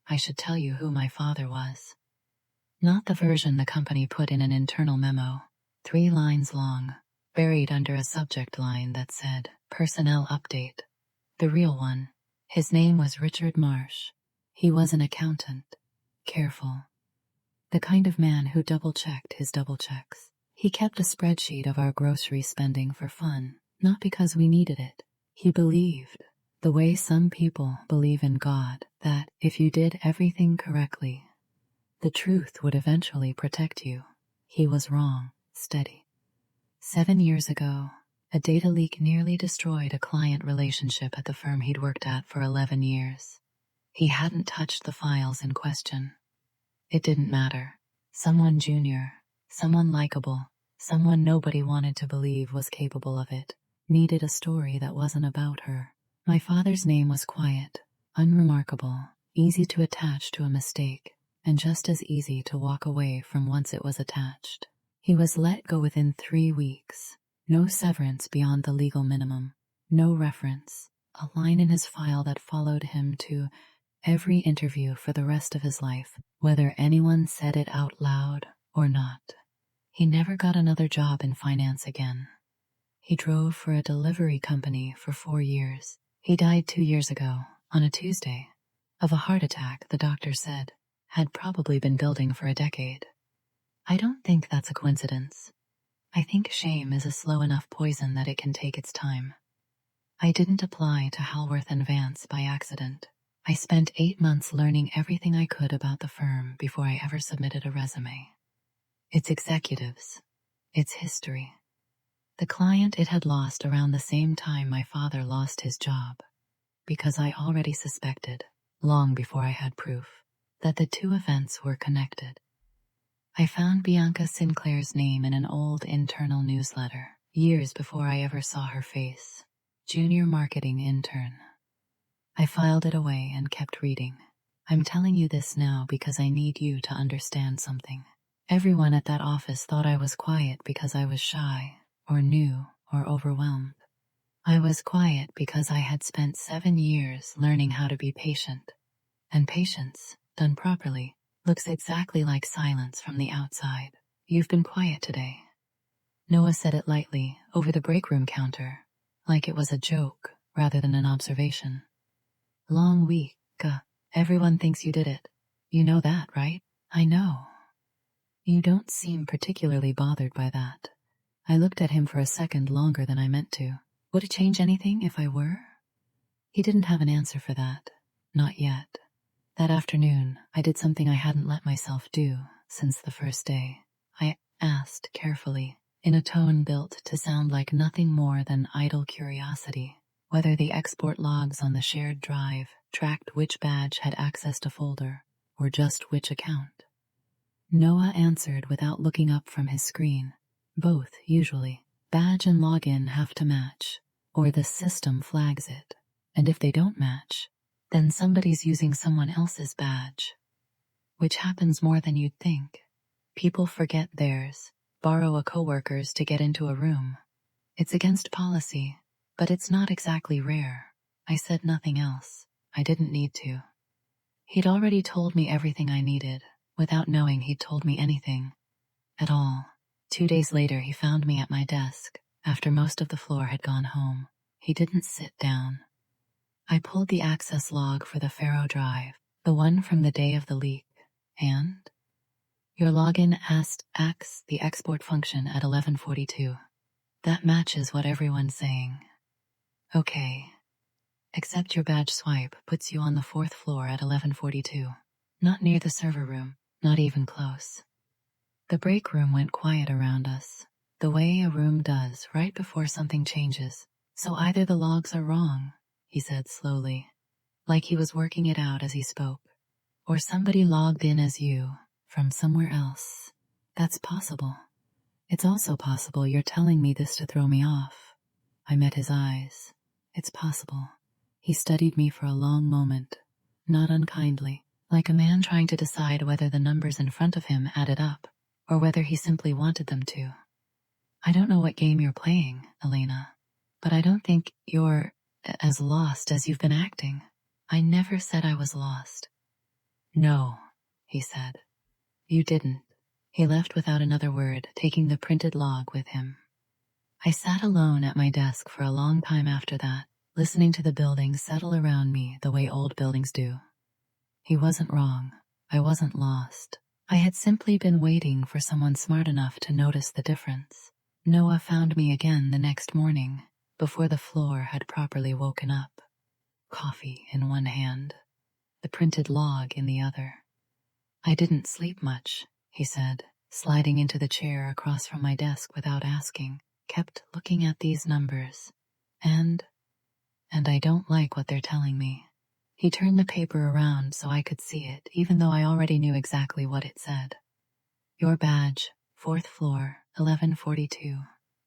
I should tell you who my father was. Not the version the company put in an internal memo, 3 lines long, buried under a subject line that said, Personnel Update. The real one. His name was Richard Marsh. He was an accountant. Careful. The kind of man who double-checked his double-checks. He kept a spreadsheet of our grocery spending for fun, not because we needed it. He believed, the way some people believe in God, that if you did everything correctly, the truth would eventually protect you. He was wrong. Steady. 7 years ago, a data leak nearly destroyed a client relationship at the firm he'd worked at for 11 years. He hadn't touched the files in question. It didn't matter. Someone junior, someone likable, someone nobody wanted to believe was capable of it, needed a story that wasn't about her. My father's name was quiet, unremarkable, easy to attach to a mistake, and just as easy to walk away from once it was attached. He was let go within 3 weeks. No severance beyond the legal minimum. No reference. A line in his file that followed him to every interview for the rest of his life, whether anyone said it out loud or not. He never got another job in finance again. He drove for a delivery company for 4 years. He died 2 years ago, on a Tuesday, of a heart attack, the doctor said, had probably been building for a decade. I don't think that's a coincidence. I think shame is a slow enough poison that it can take its time. I didn't apply to Halworth and Vance by accident. I spent 8 months learning everything I could about the firm before I ever submitted a resume. Its executives. Its history. The client it had lost around the same time my father lost his job. Because I already suspected, long before I had proof, that the 2 events were connected. I found Bianca Sinclair's name in an old internal newsletter, years before I ever saw her face. Junior marketing intern. I filed it away and kept reading. I'm telling you this now because I need you to understand something. Everyone at that office thought I was quiet because I was shy, or new, or overwhelmed. I was quiet because I had spent 7 years learning how to be patient. And patience, done properly, looks exactly like silence from the outside. You've been quiet today. Noah said it lightly, over the break room counter, like it was a joke rather than an observation. Long week, everyone thinks you did it. You know that, right? I know. You don't seem particularly bothered by that. I looked at him for a second longer than I meant to. Would it change anything if I were? He didn't have an answer for that. Not yet. That afternoon, I did something I hadn't let myself do since the first day. I asked carefully, in a tone built to sound like nothing more than idle curiosity, whether the export logs on the shared drive tracked which badge had accessed a folder, or just which account. Noah answered without looking up from his screen. Both, usually. Badge and login have to match, or the system flags it. And if they don't match, then somebody's using someone else's badge. Which happens more than you'd think. People forget theirs, borrow a coworker's to get into a room. It's against policy, but it's not exactly rare. I said nothing else. I didn't need to. He'd already told me everything I needed, without knowing he'd told me anything. At all. 2 days later he found me at my desk, after most of the floor had gone home. He didn't sit down. I pulled the access log for the Faro drive, the one from the day of the leak, and your login asks the export function at 11:42. That matches what everyone's saying. Okay. Except your badge swipe puts you on the 4th floor at 11:42. Not near the server room, not even close. The break room went quiet around us, the way a room does right before something changes. So either the logs are wrong, he said slowly, like he was working it out as he spoke, or somebody logged in as you, from somewhere else. That's possible. It's also possible you're telling me this to throw me off. I met his eyes. It's possible. He studied me for a long moment, not unkindly, like a man trying to decide whether the numbers in front of him added up, or whether he simply wanted them to. I don't know what game you're playing, Elena, but I don't think you're as lost as you've been acting. I never said I was lost. No, he said. You didn't. He left without another word, taking the printed log with him. I sat alone at my desk for a long time after that, listening to the buildings settle around me the way old buildings do. He wasn't wrong. I wasn't lost. I had simply been waiting for someone smart enough to notice the difference. Noah found me again the next morning, before the floor had properly woken up. Coffee in one hand, the printed log in the other. I didn't sleep much, he said, sliding into the chair across from my desk without asking, kept looking at these numbers. And I don't like what they're telling me. He turned the paper around so I could see it, even though I already knew exactly what it said. Your badge, 4th floor, 1142.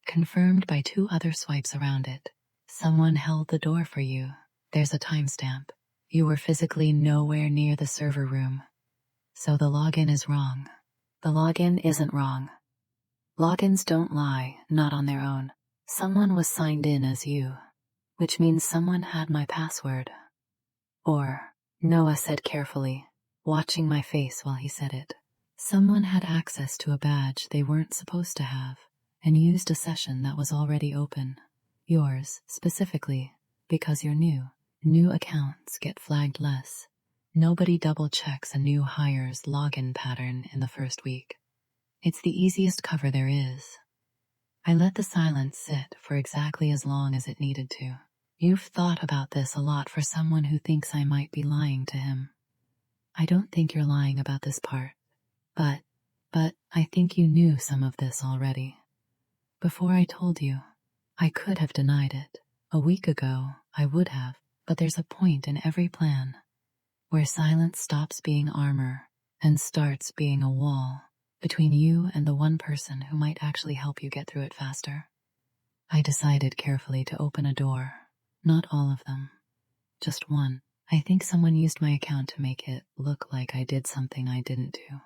Confirmed by 2 other swipes around it. Someone held the door for you. There's a timestamp. You were physically nowhere near the server room. So the login is wrong. The login isn't wrong. Logins don't lie, not on their own. Someone was signed in as you, which means someone had my password. Or, Noah said carefully, watching my face while he said it. Someone had access to a badge they weren't supposed to have, and used a session that was already open. Yours, specifically, because you're new. New accounts get flagged less. Nobody double-checks a new hire's login pattern in the first week. It's the easiest cover there is. I let the silence sit for exactly as long as it needed to. You've thought about this a lot for someone who thinks I might be lying to him. I don't think you're lying about this part, but I think you knew some of this already. Before I told you, I could have denied it. A week ago, I would have, but there's a point in every plan where silence stops being armor and starts being a wall between you and the one person who might actually help you get through it faster. I decided carefully to open a door. Not all of them. Just one. I think someone used my account to make it look like I did something I didn't do,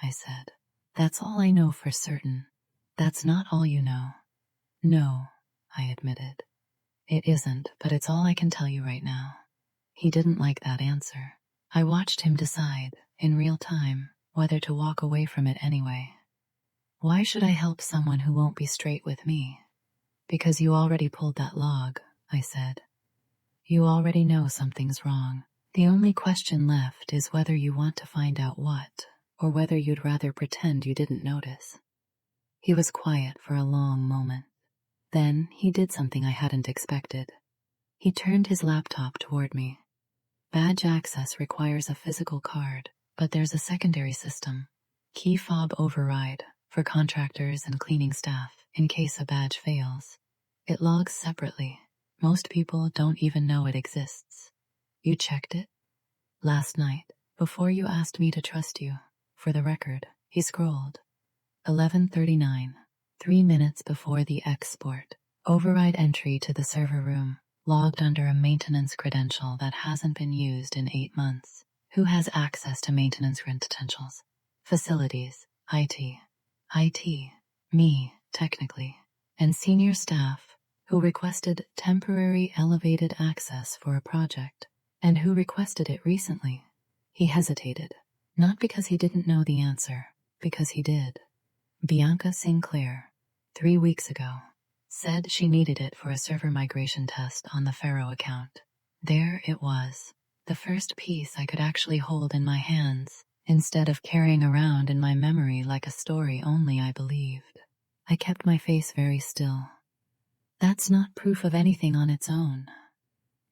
I said. That's all I know for certain. That's not all you know. No, I admitted. It isn't, but it's all I can tell you right now. He didn't like that answer. I watched him decide, in real time, whether to walk away from it anyway. Why should I help someone who won't be straight with me? Because you already pulled that log, I said. You already know something's wrong. The only question left is whether you want to find out what, or whether you'd rather pretend you didn't notice. He was quiet for a long moment. Then he did something I hadn't expected. He turned his laptop toward me. Badge access requires a physical card, but there's a secondary system, key fob override, for contractors and cleaning staff in case a badge fails. It logs separately. Most people don't even know it exists. You checked it? Last night, before you asked me to trust you. For the record, he scrolled. 11:39, 3 minutes before the export. Override entry to the server room, logged under a maintenance credential that hasn't been used in 8 months. Who has access to maintenance credentials? Facilities, IT. IT, me, technically. And senior staff, who requested temporary elevated access for a project, and who requested it recently. He hesitated, not because he didn't know the answer, because he did. Bianca Sinclair, 3 weeks ago, said she needed it for a server migration test on the Pharaoh account. There it was, the first piece I could actually hold in my hands, instead of carrying around in my memory like a story only I believed. I kept my face very still. That's not proof of anything on its own,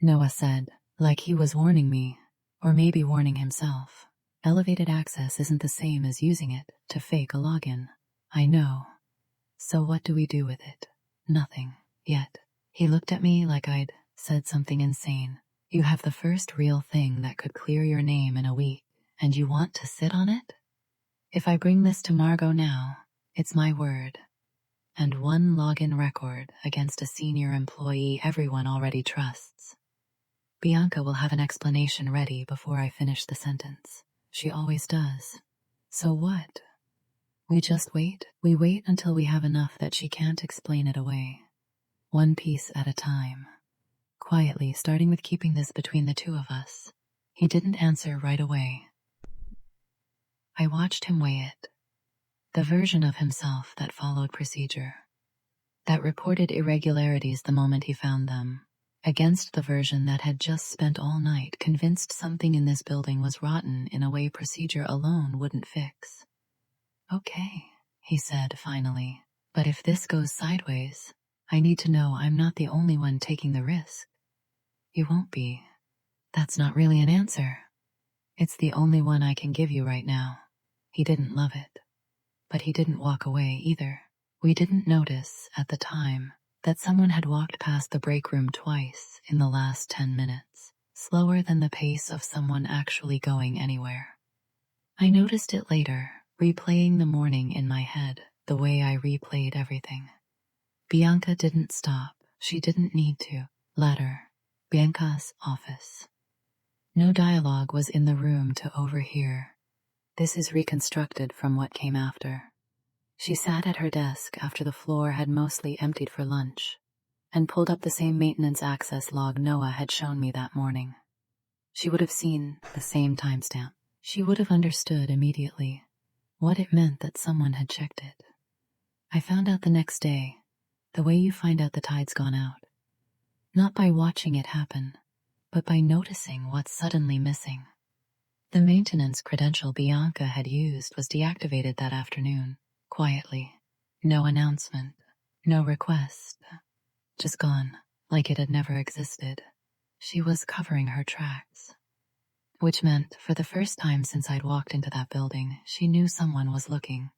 Noah said, like he was warning me, or maybe warning himself. Elevated access isn't the same as using it to fake a login. I know. So what do we do with it? Nothing. Yet. He looked at me like I'd said something insane. You have the first real thing that could clear your name in a week, and you want to sit on it? If I bring this to Margot now, it's my word. And one login record against a senior employee everyone already trusts. Bianca will have an explanation ready before I finish the sentence. She always does. So what? We just wait? We wait until we have enough that she can't explain it away. One piece at a time. Quietly, starting with keeping this between the two of us. He didn't answer right away. I watched him weigh it. The version of himself that followed procedure, that reported irregularities the moment he found them, against the version that had just spent all night convinced something in this building was rotten in a way procedure alone wouldn't fix. Okay, he said finally, but if this goes sideways, I need to know I'm not the only one taking the risk. You won't be. That's not really an answer. It's the only one I can give you right now. He didn't love it. But he didn't walk away either. We didn't notice, at the time, that someone had walked past the break room twice in the last 10 minutes, slower than the pace of someone actually going anywhere. I noticed it later, replaying the morning in my head, the way I replayed everything. Bianca didn't stop. She didn't need to. Ladder. Bianca's office. No dialogue was in the room to overhear. This is reconstructed from what came after. She sat at her desk after the floor had mostly emptied for lunch, and pulled up the same maintenance access log Noah had shown me that morning. She would have seen the same timestamp. She would have understood immediately what it meant that someone had checked it. I found out the next day, the way you find out the tide's gone out. Not by watching it happen, but by noticing what's suddenly missing. The maintenance credential Bianca had used was deactivated that afternoon, quietly. No announcement, no request. Just gone, like it had never existed. She was covering her tracks. Which meant, for the first time since I'd walked into that building, she knew someone was looking.